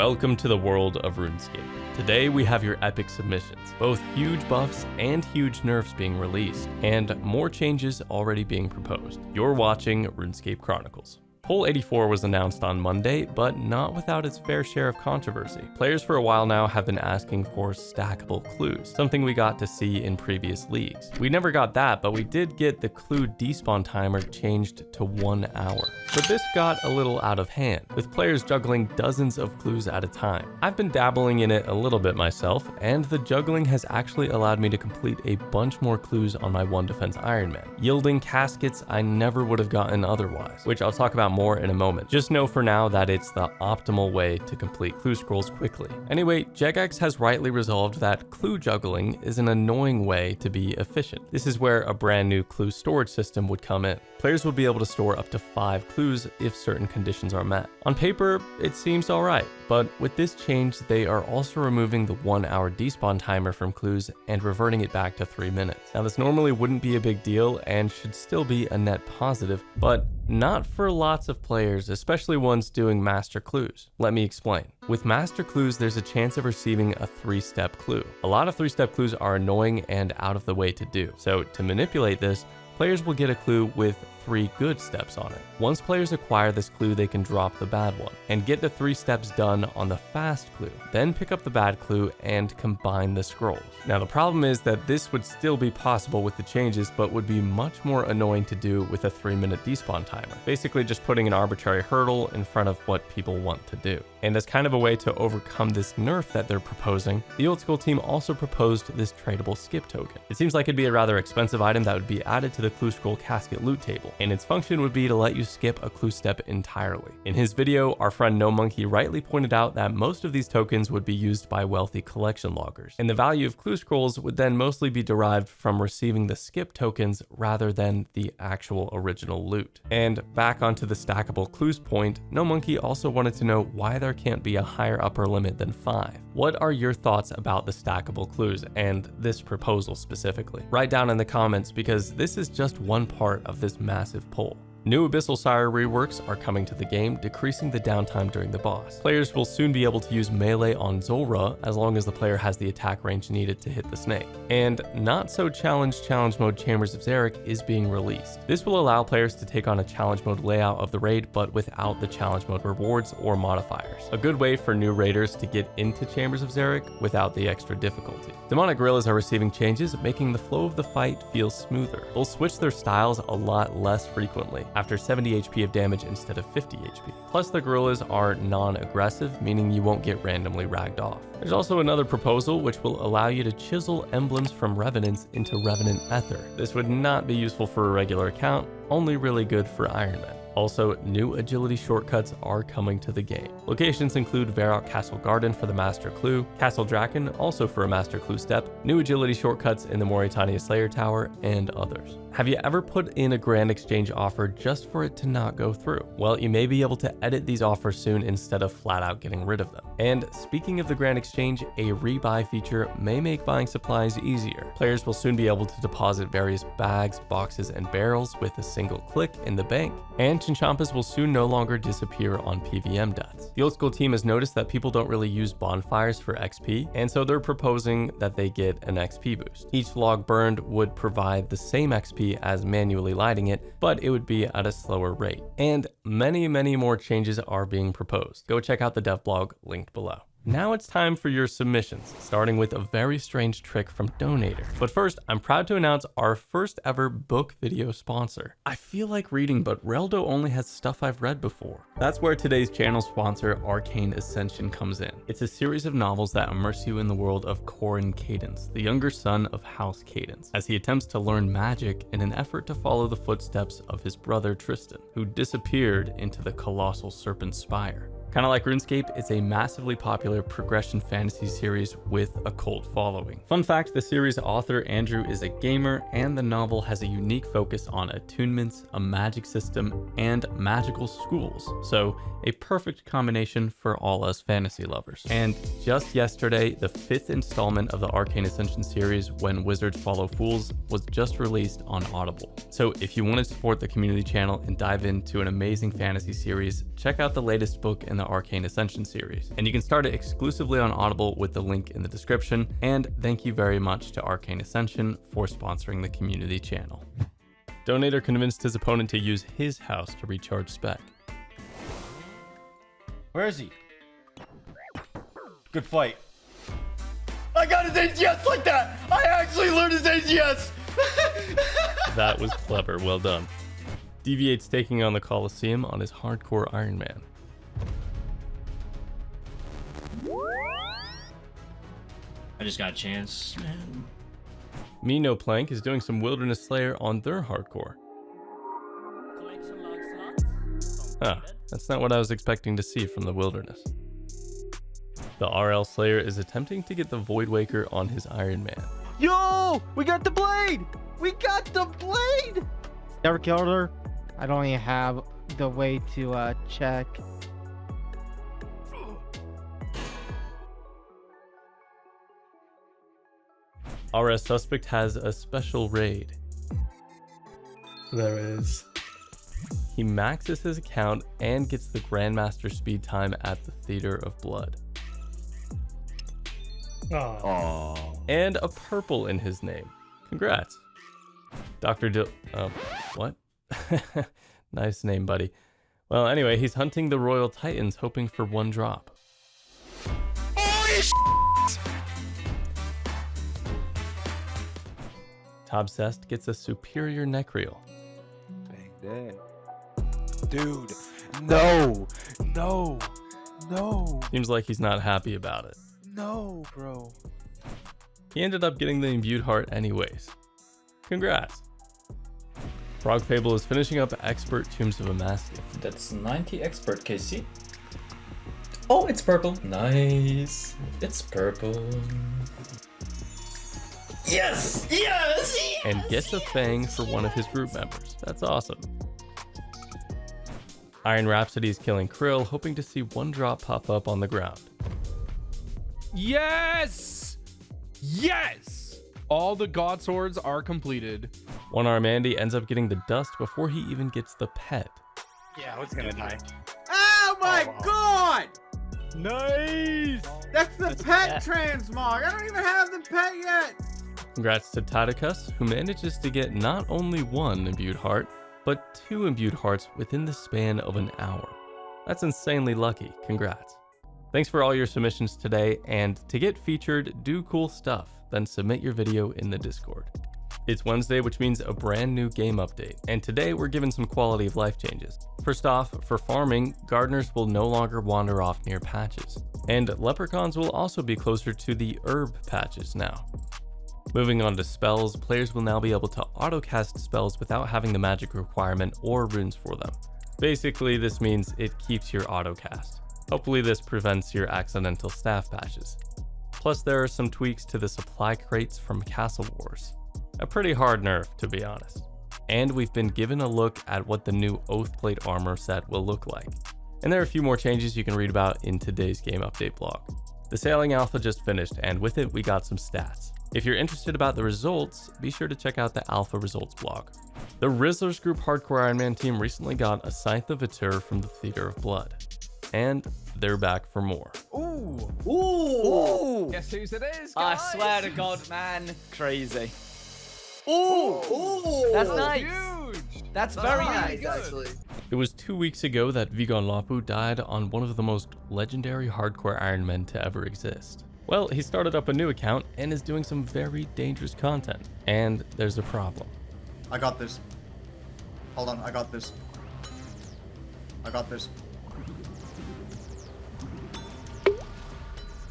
Welcome to the world of RuneScape. Today we have your epic submissions, both huge buffs and huge nerfs being released, and more changes already being proposed. You're watching RuneScape Chronicles. Poll 84 was announced on Monday, but not without its fair share of controversy. Players for a while now have been asking for stackable clues, something we got to see in previous leagues. We never got that, but we did get the clue despawn timer changed to 1 hour. But this got a little out of hand, with players juggling dozens of clues at a time. I've been dabbling in it a little bit myself, and the juggling has actually allowed me to complete a bunch more clues on my 1 defense Ironman, yielding caskets I never would have gotten otherwise, which I'll talk about more in a moment. Just know for now that it's the optimal way to complete clue scrolls quickly. Anyway, Jagex has rightly resolved that clue juggling is an annoying way to be efficient. This is where a brand new clue storage system would come in. Players will be able to store up to 5 clues if certain conditions are met. On paper, it seems alright, but with this change, they are also removing the 1 hour despawn timer from clues and reverting it back to 3 minutes. Now, this normally wouldn't be a big deal and should still be a net positive, but not for lots of players, especially ones doing master clues. Let me explain. With master clues, there's a chance of receiving a 3-step clue. A lot of 3-step clues are annoying and out of the way to do. So to manipulate this, players will get a clue with 3 good steps on it. Once players acquire this clue, they can drop the bad one and get the 3 steps done on the fast clue, then pick up the bad clue and combine the scrolls. Now the problem is that this would still be possible with the changes, but would be much more annoying to do with a 3-minute despawn timer, basically just putting an arbitrary hurdle in front of what people want to do. And as kind of a way to overcome this nerf that they're proposing, the old school team also proposed this tradable skip token. It seems like it'd be a rather expensive item that would be added to the clue scroll casket loot table, and its function would be to let you skip a clue step entirely. In his video, our friend NoMilkInTea rightly pointed out that most of these tokens would be used by wealthy collection loggers, and the value of clue scrolls would then mostly be derived from receiving the skip tokens rather than the actual original loot. And back onto the stackable clues point, NoMilkInTea also wanted to know why there can't be a higher upper limit than 5. What are your thoughts about the stackable clues and this proposal specifically? Write down in the comments, because this is just one part of this massive poll. New RSSuspect reworks are coming to the game, decreasing the downtime during the boss. Players will soon be able to use melee on Zulrah as long as the player has the attack range needed to hit the snake. And not so challenge mode Chambers of Xeric is being released. This will allow players to take on a challenge mode layout of the raid, but without the challenge mode rewards or modifiers. A good way for new raiders to get into Chambers of Xeric without the extra difficulty. Demonic gorillas are receiving changes, making the flow of the fight feel smoother. They'll switch their styles a lot less frequently, after 70 HP of damage instead of 50 HP. Plus, the gorillas are non-aggressive, meaning you won't get randomly ragged off. There's also another proposal which will allow you to chisel emblems from revenants into revenant ether. This would not be useful for a regular account, only really good for Ironman. Also, new agility shortcuts are coming to the game. Locations include Varrock Castle Garden for the Master Clue, Castle Draken also for a Master Clue step, new agility shortcuts in the Moritania Slayer Tower, and others. Have you ever put in a grand exchange offer just for it to not go through? Well, you may be able to edit these offers soon instead of flat out getting rid of them. And speaking of the grand exchange, a rebuy feature may make buying supplies easier. Players will soon be able to deposit various bags, boxes, and barrels with a single click in the bank, and Chinchampas will soon no longer disappear on PVM deaths. The old school team has noticed that people don't really use bonfires for XP, and so they're proposing that they get an XP boost. Each log burned would provide the same XP as manually lighting it, but it would be at a slower rate. And many more changes are being proposed. Go check out the dev blog linked below. Now it's time for your submissions, starting with a very strange trick from Donator. But first, I'm proud to announce our first ever book video sponsor. I feel like reading, but DrDyldough only has stuff I've read before. That's where today's channel sponsor, Arcane Ascension, comes in. It's a series of novels that immerse you in the world of Corin Cadence, the younger son of House Cadence, as he attempts to learn magic in an effort to follow the footsteps of his brother Tristan, who disappeared into the colossal Serpent Spire. Kind of like RuneScape, it's a massively popular progression fantasy series with a cult following. Fun fact, the series author Andrew is a gamer, and the novel has a unique focus on attunements, a magic system, and magical schools. So a perfect combination for all us fantasy lovers. And just yesterday, the 5th installment of the Arcane Ascension series, When Wizards Follow Fools, was just released on Audible. So if you want to support the community channel and dive into an amazing fantasy series, check out the latest book in the the Arcane Ascension series, and you can start it exclusively on Audible with the link in the description. And thank you very much to Arcane Ascension for sponsoring the community channel. Donator convinced his opponent to use his house to recharge spec. Where is he? Good fight. I got his AGS like that! I actually learned his AGS! That was clever, well done. Deviate's taking on the Coliseum on his hardcore Iron Man. I just got a chance, man. Me No Plank is doing some RSSuspect on their hardcore. Ah, that's not what I was expecting to see from the wilderness. The TheRLSlayer is attempting to get the Voidwaker on his Iron Man. Yo! We got the blade! We got the blade! Never killed her. I don't even have the way to check. RSSuspect has a special raid. There is. He maxes his account and gets the Grandmaster speed time at the Theater of Blood. Oh. And a purple in his name. Congrats. What? Nice name, buddy. Well, anyway, he's hunting the Royal Titans, hoping for one drop. Holy Tobsessed gets a superior neck reel. Bang dead. Dude, no, no, no, Seems like he's not happy about it. no, bro. He ended up getting the imbued heart anyways. Congrats. Progfaible is finishing up Expert Tombs of Amasty. That's 90 expert KC. Oh, it's purple. Nice. It's purple. Yes! Yes! And gets a Fang for one of his group members. That's awesome. IronRhapsody is killing Krill, hoping to see one drop pop up on the ground. Yes! Yes! All the God Swords are completed. OneArmAndy ends up getting the dust before he even gets the pet. Yeah, I was gonna die. Oh my god! Nice! That's the pet transmog. I don't even have the pet yet. Congrats to Tadicus, who manages to get not only one imbued heart, but 2 imbued hearts within the span of an hour. That's insanely lucky. Congrats. Thanks for all your submissions today, and to get featured, do cool stuff, then submit your video in the Discord. It's Wednesday, which means a brand new game update, and today we're given some quality of life changes. First off, for farming, gardeners will no longer wander off near patches, and leprechauns will also be closer to the herb patches now. Moving on to spells, players will now be able to auto-cast spells without having the magic requirement or runes for them. Basically, this means it keeps your auto-cast. Hopefully this prevents your accidental staff patches. Plus there are some tweaks to the supply crates from Castle Wars. A pretty hard nerf, to be honest. And we've been given a look at what the new Oathplate armor set will look like. And there are a few more changes you can read about in today's game update blog. The Sailing Alpha just finished, and with it we got some stats. If you're interested about the results, be sure to check out the Alpha Results blog. The Rizzlers Group Hardcore Iron Man team recently got a Scythe of Vitur from the Theater of Blood. And they're back for more. Ooh. Ooh! Guess whose it is, I guys? swear to God, man. Crazy. Ooh. That's nice. Huge. That's very nice, good. actually. It was 2 weeks ago that VikonLoppu died on one of the most legendary hardcore Iron Men to ever exist. Well, he started up a new account and is doing some very dangerous content. And there's a problem. I got this. Hold on, I got this. I got this.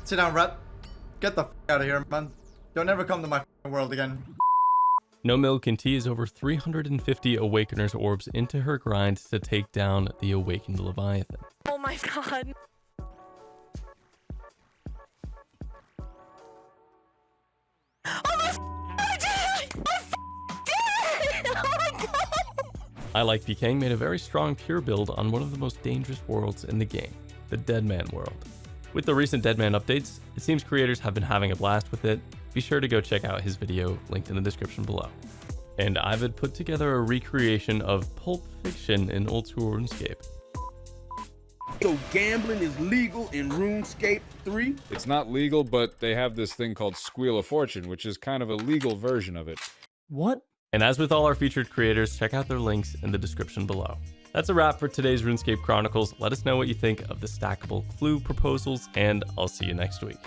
Sit down, rat. Get the f out of here, man. Don't ever come to my world again. NoMilkInTea is over 350 Awakener's orbs into her grind to take down the awakened Leviathan. Oh my god. I Like PKing made a very strong pure build on one of the most dangerous worlds in the game, the Deadman world. With the recent Deadman updates, it seems creators have been having a blast with it. Be sure to go check out his video, linked in the description below. And Ivid put together a recreation of Pulp Fiction in old school RuneScape. So gambling is legal in RuneScape 3? It's not legal, but they have this thing called Squeal of Fortune, which is kind of a legal version of it. What? And as with all our featured creators, check out their links in the description below. That's a wrap for today's RuneScape Chronicles. Let us know what you think of the stackable clue proposals, and I'll see you next week.